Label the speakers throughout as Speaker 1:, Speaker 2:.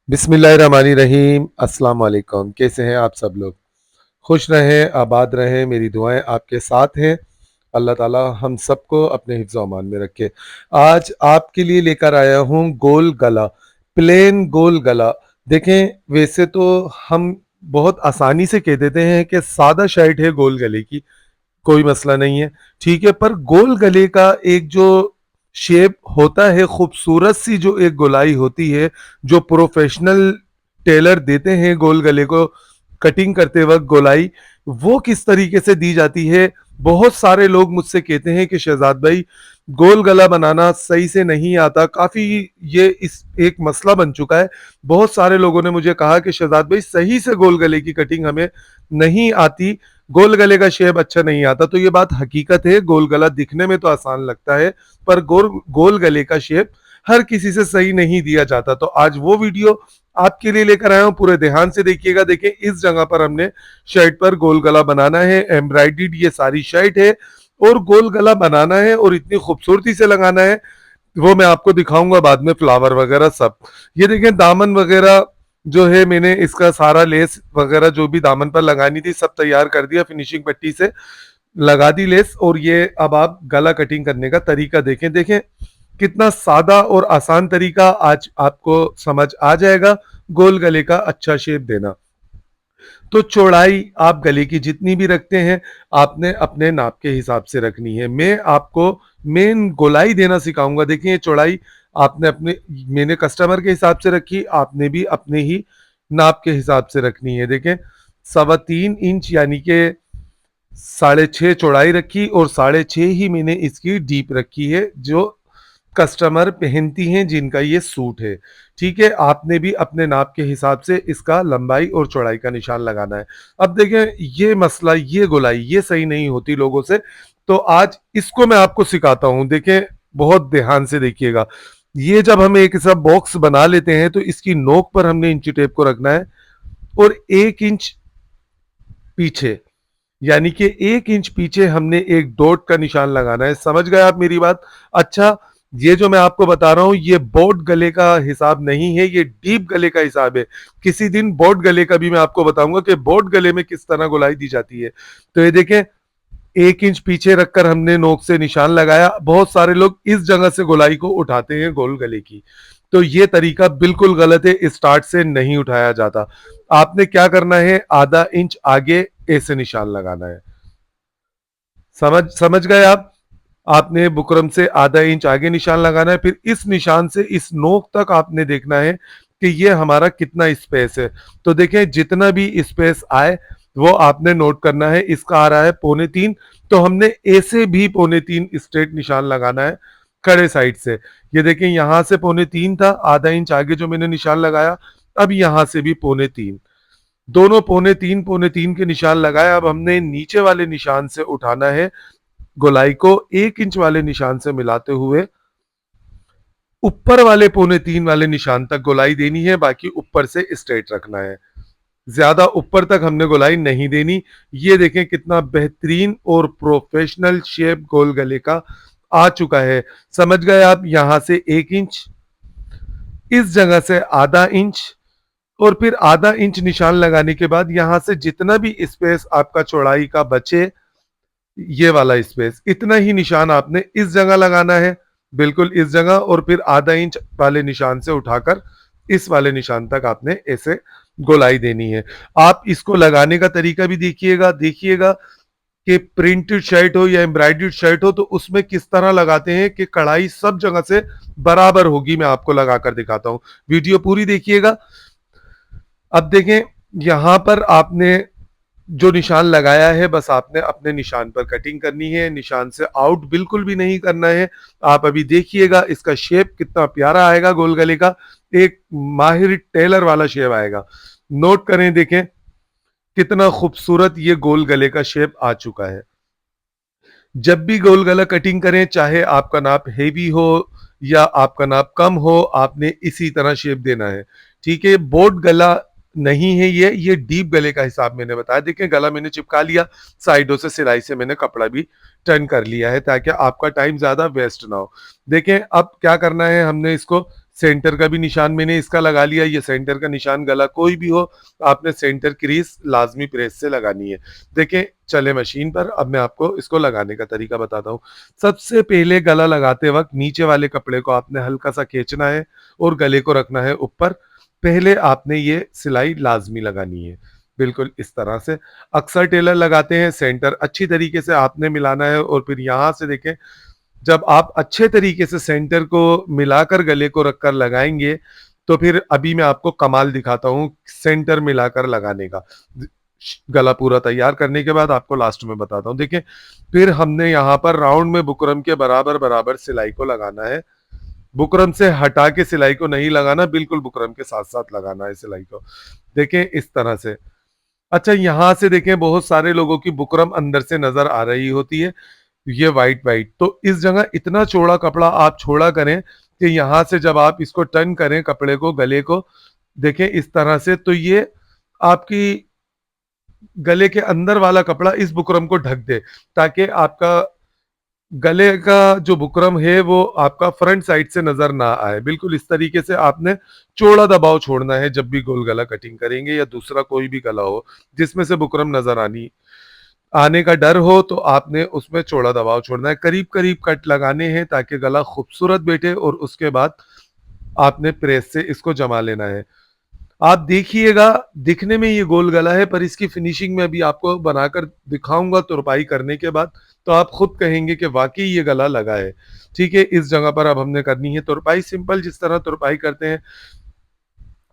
Speaker 1: बिस्मिल्लाहिर्रहमानिर्रहीम। अस्सलाम वालेकुम। कैसे हैं आप सब लोग? खुश रहें, आबाद रहें। मेरी दुआएं आपके साथ हैं। अल्लाह ताला हम सबको अपने हिफ्ज़ व अमान में रखे। आज आपके लिए लेकर आया हूँ गोल गला, प्लेन गोल गला। देखें, वैसे तो हम बहुत आसानी से कह देते हैं कि सादा शर्ट है गोल गले की, कोई मसला नहीं है, ठीक है। पर गोल गले का एक जो शेप होता है, खूबसूरत सी जो एक गोलाई होती है, जो प्रोफेशनल टेलर देते हैं गोल गले को कटिंग करते वक्त गोलाई, वो किस तरीके से दी जाती है। बहुत सारे लोग मुझसे कहते हैं कि शहजाद भाई, गोल गला बनाना सही से नहीं आता। काफी ये इस एक मसला बन चुका है। बहुत सारे लोगों ने मुझे कहा कि शहजाद भाई, सही से गोल गले की कटिंग हमें नहीं आती, गोल गले का शेप अच्छा नहीं आता। तो ये बात हकीकत है, गोल गला दिखने में तो आसान लगता है, पर गोल गोल गले का शेप हर किसी से सही नहीं दिया जाता। तो आज वो वीडियो आपके लिए लेकर आया हूं, पूरे ध्यान से देखिएगा। देखिए, इस जगह पर हमने शर्ट पर गोल गला बनाना है, एम्ब्रॉयडर्ड ये सारी शर्ट है और गोल गला बनाना है और इतनी खूबसूरती से लगाना है, वो मैं आपको दिखाऊंगा बाद में, फ्लावर वगैरह सब। ये देखें, दामन वगैरह जो है, मैंने इसका सारा लेस वगैरह जो भी दामन पर लगानी थी सब तैयार कर दिया, फिनिशिंग पट्टी से लगा दी लेस। और ये अब आप गला कटिंग करने का तरीका देखें। देखें कितना सादा और आसान तरीका, आज आपको समझ आ जाएगा गोल गले का अच्छा शेप देना। तो चौड़ाई आप गले की जितनी भी रखते हैं, आपने अपने नाप के हिसाब से रखनी है। मैं आपको मेन गोलाई देना सिखाऊंगा। देखिए, चौड़ाई आपने अपने, मैंने कस्टमर के हिसाब से रखी, आपने भी अपने ही नाप के हिसाब से रखनी है। देखें, 3.25 इंच यानी कि 6.5 चौड़ाई रखी और 6.5 ही मैंने इसकी डीप रखी है, जो कस्टमर पहनती हैं जिनका ये सूट है, ठीक है। आपने भी अपने नाप के हिसाब से इसका लंबाई और चौड़ाई का निशान लगाना है। अब देखें, ये मसला, ये गोलाई ये सही नहीं होती लोगों से, तो आज इसको मैं आपको सिखाता हूं। देखें, बहुत ध्यान से देखिएगा। ये जब हम एक ऐसा बॉक्स बना लेते हैं तो इसकी नोक पर हमने इंची टेप को रखना है और 1 इंच पीछे, यानी कि 1 इंच पीछे हमने एक डॉट का निशान लगाना है। समझ गए आप मेरी बात? अच्छा, ये जो मैं आपको बता रहा हूं, ये बोट गले का हिसाब नहीं है, ये डीप गले का हिसाब है। किसी दिन बोट गले का भी मैं आपको बताऊंगा कि बोट गले में किस तरह गोलाई दी जाती है। तो ये देखें, 1 इंच पीछे रखकर हमने नोक से निशान लगाया। बहुत सारे लोग इस जगह से गोलाई को उठाते हैं गोल गले की, तो ये तरीका बिल्कुल गलत है, स्टार्ट से नहीं उठाया जाता। आपने क्या करना है, आधा इंच आगे ऐसे निशान लगाना है। समझ समझ गए आप? आपने बुकरम से आधा इंच आगे निशान लगाना है, फिर इस निशान से इस नोक तक आपने देखना है कि ये हमारा कितना स्पेस है। तो देखें, जितना भी स्पेस आए वो आपने नोट करना है। इसका आ रहा है 3.25, तो हमने ऐसे भी 3.25 स्ट्रेट निशान लगाना है खड़े साइड से। ये देखें, यहां से 3.25 था, आधा इंच आगे जो मैंने निशान लगाया, अब यहां से भी 3.25, दोनों 3.25 के निशान लगाए। अब हमने नीचे वाले निशान से उठाना है गोलाई को, 1 इंच वाले निशान से मिलाते हुए ऊपर वाले 3.25 वाले निशान तक गोलाई देनी है, बाकी ऊपर से स्ट्रेट रखना है। ज्यादा ऊपर तक हमने गोलाई नहीं देनी। ये देखें कितना बेहतरीन और प्रोफेशनल शेप गोल गले का आ चुका है। समझ गए आप? यहां से 1 इंच, इस जगह से आधा इंच, और फिर आधा इंच निशान लगाने के बाद यहां से जितना भी स्पेस आपका चौड़ाई का बचे, ये वाला स्पेस, इतना ही निशान आपने इस जगह लगाना है, बिल्कुल इस जगह। और फिर आधा इंच वाले निशान से उठाकर इस वाले निशान तक आपने ऐसे गोलाई देनी है। आप इसको लगाने का तरीका भी देखिएगा। देखिएगा कि प्रिंटेड शर्ट हो या एम्ब्रॉयडर्ड शर्ट हो, तो उसमें किस तरह लगाते हैं कि कढ़ाई सब जगह से बराबर होगी। मैं आपको लगाकर दिखाता हूं, वीडियो पूरी देखिएगा। अब देखें, यहां पर आपने जो निशान लगाया है, बस आपने अपने निशान पर कटिंग करनी है, निशान से आउट बिल्कुल भी नहीं करना है। आप अभी देखिएगा इसका शेप कितना प्यारा आएगा गोल गले का, एक माहिर टेलर वाला शेप आएगा। नोट करें, देखें कितना खूबसूरत ये गोल गले का शेप आ चुका है। जब भी गोल गला कटिंग करें, चाहे आपका नाप हेवी हो या आपका नाप कम हो, आपने इसी तरह शेप देना है, ठीक है। बोट गला नहीं है ये डीप गले का हिसाब मैंने बताया। देखिए, गला मैंने चिपका लिया, साइडों से सिलाई से मैंने कपड़ा भी टर्न कर लिया है ताकि आपका टाइम ज्यादा वेस्ट ना हो। देखें, अब क्या करना है, हमने इसको सेंटर का भी निशान मैंने इसका लगा लिया, ये सेंटर का निशान गला कोई भी हो, आपने सेंटर क्रीज लाजमी प्रेस से लगानी है। देखें, चले मशीन पर, अब मैं आपको इसको लगाने का तरीका बताता हूँ। सबसे पहले गला लगाते वक्त नीचे वाले कपड़े को आपने हल्का सा खींचना है और गले को रखना है ऊपर। पहले आपने ये सिलाई लाजमी लगानी है, बिल्कुल इस तरह से। अक्सर टेलर लगाते हैं, सेंटर अच्छी तरीके से आपने मिलाना है और फिर यहाँ से देखें, जब आप अच्छे तरीके से सेंटर को मिलाकर गले को रखकर लगाएंगे, तो फिर अभी मैं आपको कमाल दिखाता हूँ सेंटर मिलाकर लगाने का। गला पूरा तैयार करने के बाद आपको लास्ट में बताता हूँ। देखिए, फिर हमने यहाँ पर राउंड में बुकरम के बराबर बराबर सिलाई को लगाना है। बुकरम से हटा के सिलाई को नहीं लगाना, बिल्कुल बुकरम के साथ साथ लगाना है सिलाई को। देखें इस तरह से। अच्छा, यहाँ से देखें, बहुत सारे लोगों की बुकरम अंदर से नजर आ रही होती है, ये वाइट वाइट। तो इस जगह इतना चौड़ा कपड़ा आप छोड़ा करें कि यहाँ से जब आप इसको टर्न करें कपड़े को, गले को, देखें इस तरह से, तो ये आपकी गले के अंदर वाला कपड़ा इस बुकरम को ढक दे, ताकि आपका गले का जो बुकरम है वो आपका फ्रंट साइड से नजर ना आए। बिल्कुल इस तरीके से आपने चौड़ा दबाव छोड़ना है जब भी गोल गला कटिंग करेंगे, या दूसरा कोई भी गला हो जिसमें से बुकरम नजर आने का डर हो, तो आपने उसमें चौड़ा दबाव छोड़ना है। करीब करीब कट लगाने हैं ताकि गला खूबसूरत बैठे, और उसके बाद आपने प्रेस से इसको जमा लेना है। आप देखिएगा, दिखने में ये गोल गला है, पर इसकी फिनिशिंग में अभी आपको बनाकर दिखाऊंगा तुरपाई करने के बाद, तो आप खुद कहेंगे कि वाकई ये गला लगा है। ठीक है, इस जगह पर अब हमने करनी है तुरपाई, सिंपल जिस तरह तुरपाई करते हैं।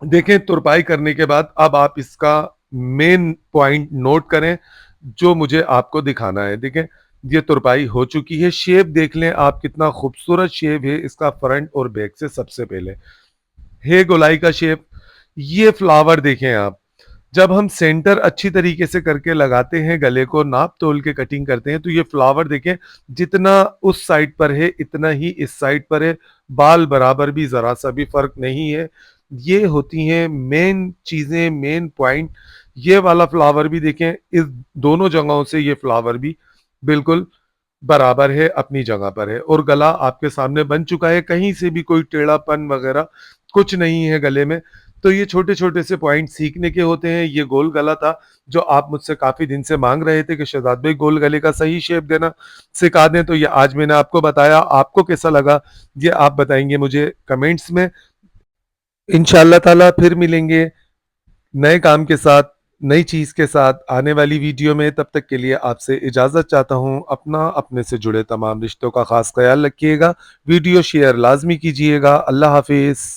Speaker 1: देखें, तुरपाई करने के बाद अब आप इसका मेन पॉइंट नोट करें जो मुझे आपको दिखाना है। देखें, ये तुरपाई हो चुकी है। शेप देख लें आप, कितना खूबसूरत शेप है इसका फ्रंट और बैक से। सबसे पहले है गोलाई का शेप। ये फ्लावर देखें आप, जब हम सेंटर अच्छी तरीके से करके लगाते हैं, गले को नाप तोल के कटिंग करते हैं, तो ये फ्लावर देखें, जितना उस साइड पर है इतना ही इस साइड पर है। बाल बराबर भी, जरा सा भी फर्क नहीं है। ये होती हैं मेन चीजें, मेन पॉइंट। ये वाला फ्लावर भी देखें, इस दोनों जगहों से ये फ्लावर भी बिल्कुल बराबर है, अपनी जगह पर है। और गला आपके सामने बन चुका है, कहीं से भी कोई टेढ़ापन वगैरह कुछ नहीं है गले में। तो ये छोटे छोटे से पॉइंट सीखने के होते हैं। ये गोल गला था जो आप मुझसे काफी दिन से मांग रहे थे कि शहजाद भाई गोल गले का सही शेप देना सिखा दें, तो ये आज मैंने आपको बताया। आपको कैसा लगा ये आप बताएंगे मुझे कमेंट्स में। इंशाल्लाह ताला फिर मिलेंगे नए काम के साथ, नई चीज के साथ आने वाली वीडियो में। तब तक के लिए आपसे इजाजत चाहता हूं। अपना, अपने से जुड़े तमाम रिश्तों का खास ख्याल रखिएगा। वीडियो शेयर लाजमी कीजिएगा। अल्लाह हाफिज।